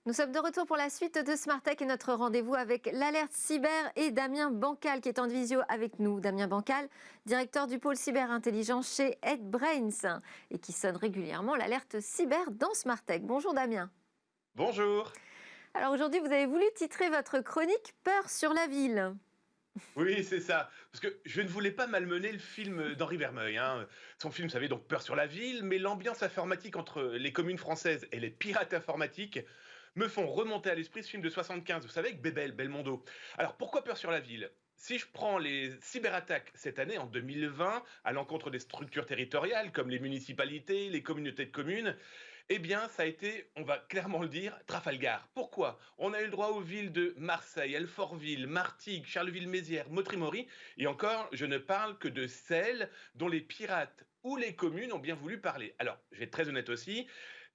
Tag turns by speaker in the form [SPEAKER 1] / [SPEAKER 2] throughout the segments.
[SPEAKER 1] Nous sommes de retour pour la suite de Smart Tech et notre rendez-vous avec l'alerte cyber et Damien Bancal qui est en visio avec nous. Damien Bancal, directeur du pôle cyber intelligent chez HeadBrains et qui sonne régulièrement l'alerte cyber dans Smart Tech. Bonjour Damien.
[SPEAKER 2] Bonjour.
[SPEAKER 1] Alors aujourd'hui, vous avez voulu titrer votre chronique Peur sur la ville.
[SPEAKER 2] Oui, c'est ça. Parce que je ne voulais pas malmener le film d'Henri Verneuil, hein. Son film, vous savez, donc Peur sur la ville, mais l'ambiance informatique entre les communes françaises et les pirates informatiques me font remonter à l'esprit ce film de 75, vous savez, avec Bébel, Belmondo. Alors pourquoi Peur sur la ville? Si je prends les cyberattaques cette année, en 2020, à l'encontre des structures territoriales comme les municipalités, les communautés de communes, eh bien, ça a été, on va clairement le dire, Trafalgar. Pourquoi? On a eu le droit aux villes de Marseille, Alfortville, Martigues, Charleville-Mézières, Montrimori, et encore, je ne parle que de celles dont les pirates ou les communes ont bien voulu parler. Alors, je vais être très honnête aussi,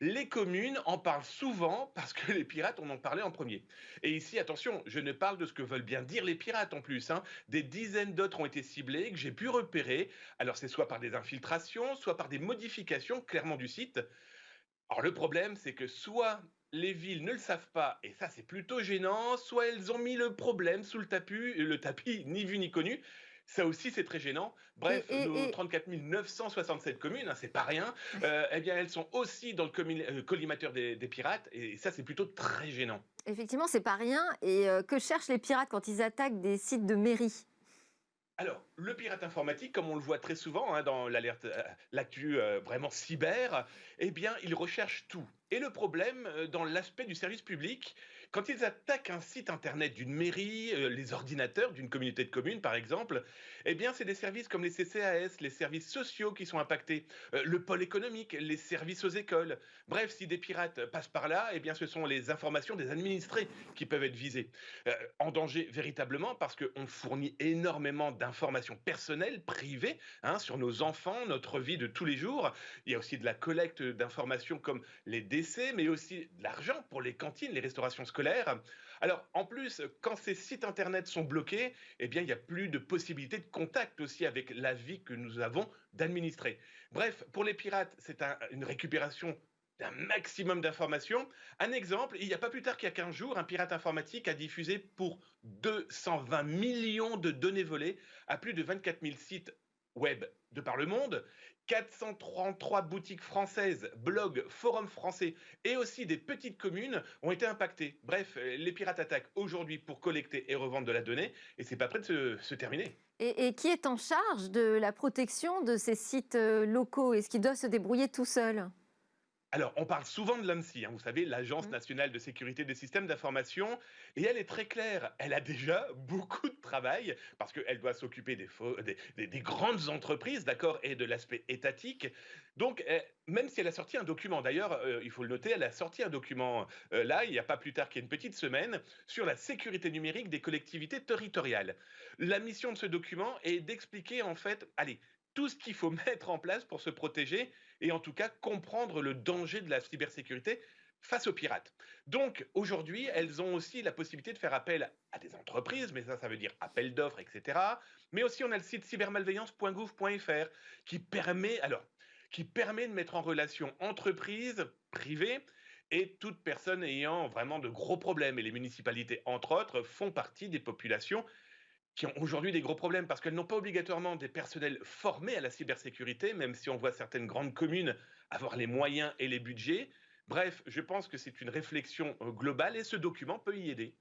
[SPEAKER 2] les communes en parlent souvent parce que les pirates en ont parlé en premier. Et ici, attention, je ne parle de ce que veulent bien dire les pirates en plus, hein. Des dizaines d'autres ont été ciblés, que j'ai pu repérer. Alors, c'est soit par des infiltrations, soit par des modifications clairement du site. Alors le problème, c'est que soit les villes ne le savent pas, et ça c'est plutôt gênant, soit elles ont mis le problème sous le tapis ni vu ni connu. Ça aussi, c'est très gênant.
[SPEAKER 1] Et,
[SPEAKER 2] Bref,
[SPEAKER 1] et-
[SPEAKER 2] nos
[SPEAKER 1] et
[SPEAKER 2] 34 967 communes, hein, c'est pas rien, eh bien, elles sont aussi dans le collimateur des pirates, et ça, c'est plutôt très gênant.
[SPEAKER 1] Effectivement, c'est pas rien. Et que cherchent les pirates quand ils attaquent des sites de mairie?
[SPEAKER 2] Alors, le pirate informatique, comme on le voit très souvent hein, dans l'alerte, l'actu vraiment cyber, eh bien, il recherche tout. Et le problème, dans l'aspect du service public, quand ils attaquent un site internet d'une mairie, les ordinateurs d'une communauté de communes, par exemple, eh bien, c'est des services comme les CCAS, les services sociaux qui sont impactés, le pôle économique, les services aux écoles. Bref, si des pirates passent par là, eh bien, ce sont les informations des administrés qui peuvent être visées en danger véritablement parce qu'on fournit énormément d'informations personnelles, privées, hein, sur nos enfants, notre vie de tous les jours. Il y a aussi de la collecte d'informations comme les décès, mais aussi de l'argent pour les cantines, les restaurations scolaires. Alors, en plus, quand ces sites internet sont bloqués, eh bien, il n'y a plus de possibilité de contact aussi avec la vie que nous avons d'administrer. Bref, pour les pirates, c'est une récupération d'un maximum d'informations. Un exemple, il n'y a pas plus tard qu'il y a 15 jours, un pirate informatique a diffusé pour 220 millions de données volées à plus de 24 000 sites web de par le monde, 433 boutiques françaises, blogs, forums français et aussi des petites communes ont été impactés. Bref, les pirates attaquent aujourd'hui pour collecter et revendre de la donnée et c'est pas prêt de se terminer.
[SPEAKER 1] Et qui est en charge de la protection de ces sites locaux? Est-ce qu'ils doivent se débrouiller tout seuls?
[SPEAKER 2] Alors, on parle souvent de l'ANSSI, hein, vous savez, l'Agence
[SPEAKER 1] Hmm.
[SPEAKER 2] nationale de sécurité des systèmes d'information, et elle est très claire. Elle a déjà beaucoup de travail parce qu'elle doit s'occuper des grandes entreprises, d'accord, et de l'aspect étatique. Donc, même si elle a sorti un document, d'ailleurs, il faut le noter, elle a sorti un document là, il n'y a pas plus tard qu'il y a une petite semaine, sur la sécurité numérique des collectivités territoriales. La mission de ce document est d'expliquer, en fait, allez, tout ce qu'il faut mettre en place pour se protéger et en tout cas comprendre le danger de la cybersécurité face aux pirates. Donc aujourd'hui, elles ont aussi la possibilité de faire appel à des entreprises, mais ça veut dire appel d'offres, etc. Mais aussi on a le site cybermalveillance.gouv.fr qui permet de mettre en relation entreprises, privées et toute personne ayant vraiment de gros problèmes. Et les municipalités, entre autres, font partie des populations qui ont aujourd'hui des gros problèmes parce qu'elles n'ont pas obligatoirement des personnels formés à la cybersécurité, même si on voit certaines grandes communes avoir les moyens et les budgets. Bref, je pense que c'est une réflexion globale et ce document peut y aider.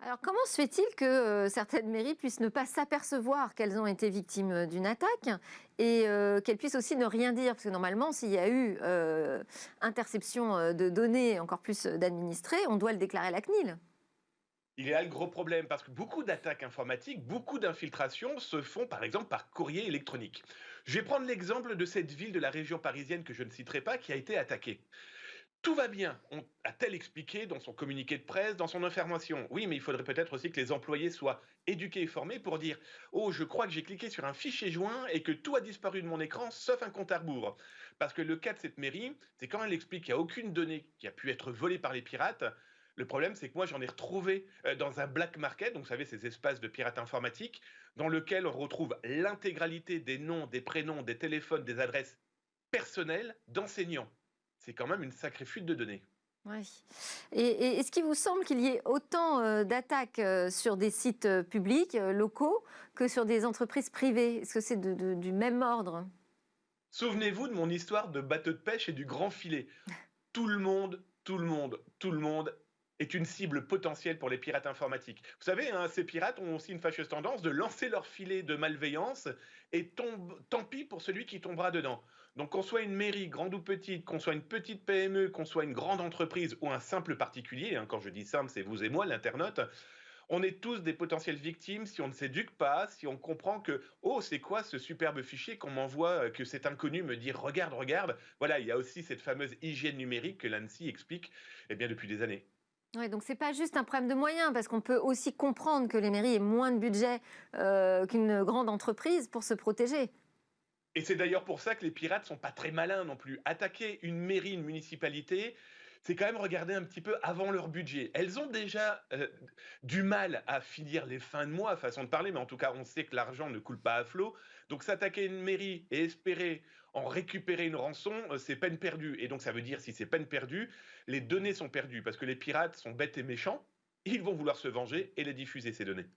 [SPEAKER 1] Alors, comment se fait-il que certaines mairies puissent ne pas s'apercevoir qu'elles ont été victimes d'une attaque et qu'elles puissent aussi ne rien dire? Parce que normalement, s'il y a eu interception de données, encore plus d'administrés, on doit le déclarer à la CNIL.
[SPEAKER 2] Il y a le gros problème parce que beaucoup d'attaques informatiques, beaucoup d'infiltrations se font par exemple par courrier électronique. Je vais prendre l'exemple de cette ville de la région parisienne que je ne citerai pas qui a été attaquée. Tout va bien, a-t-elle expliqué dans son communiqué de presse, dans son information. Oui, mais il faudrait peut-être aussi que les employés soient éduqués et formés pour dire «Oh, je crois que j'ai cliqué sur un fichier joint et que tout a disparu de mon écran sauf un compte à rebours». Parce que le cas de cette mairie, c'est quand elle explique qu'il n'y a aucune donnée qui a pu être volée par les pirates. Le problème, c'est que moi, j'en ai retrouvé dans un black market, donc vous savez, ces espaces de pirates informatiques, dans lequel on retrouve l'intégralité des noms, des prénoms, des téléphones, des adresses personnelles d'enseignants. C'est quand même une sacrée fuite de données.
[SPEAKER 1] Ouais. Est-ce qu'il vous semble qu'il y ait autant d'attaques sur des sites publics, locaux, que sur des entreprises privées? Est-ce que c'est du même ordre?
[SPEAKER 2] Souvenez-vous de mon histoire de bateau de pêche et du grand filet. Tout le monde, tout le monde, tout le monde est une cible potentielle pour les pirates informatiques. Vous savez, hein, ces pirates ont aussi une fâcheuse tendance de lancer leur filet de malveillance et tant pis pour celui qui tombera dedans. Donc qu'on soit une mairie, grande ou petite, qu'on soit une petite PME, qu'on soit une grande entreprise ou un simple particulier, hein, quand je dis simple, c'est vous et moi, l'internaute, on est tous des potentielles victimes si on ne s'éduque pas, si on comprend que, oh, c'est quoi ce superbe fichier qu'on m'envoie, que cet inconnu me dit, regarde, regarde. Voilà, il y a aussi cette fameuse hygiène numérique que l'ANSSI explique eh bien, depuis des années.
[SPEAKER 1] Ouais, donc c'est pas juste un problème de moyens, parce qu'on peut aussi comprendre que les mairies aient moins de budget qu'une grande entreprise pour se protéger.
[SPEAKER 2] Et c'est d'ailleurs pour ça que les pirates sont pas très malins non plus. Attaquer une mairie, une municipalité, c'est quand même regarder un petit peu avant leur budget. Elles ont déjà du mal à finir les fins de mois, façon de parler, mais en tout cas, on sait que l'argent ne coule pas à flot. Donc s'attaquer à une mairie et espérer en récupérer une rançon, c'est peine perdue. Et donc ça veut dire, si c'est peine perdue, les données sont perdues, parce que les pirates sont bêtes et méchants, ils vont vouloir se venger et les diffuser, ces données.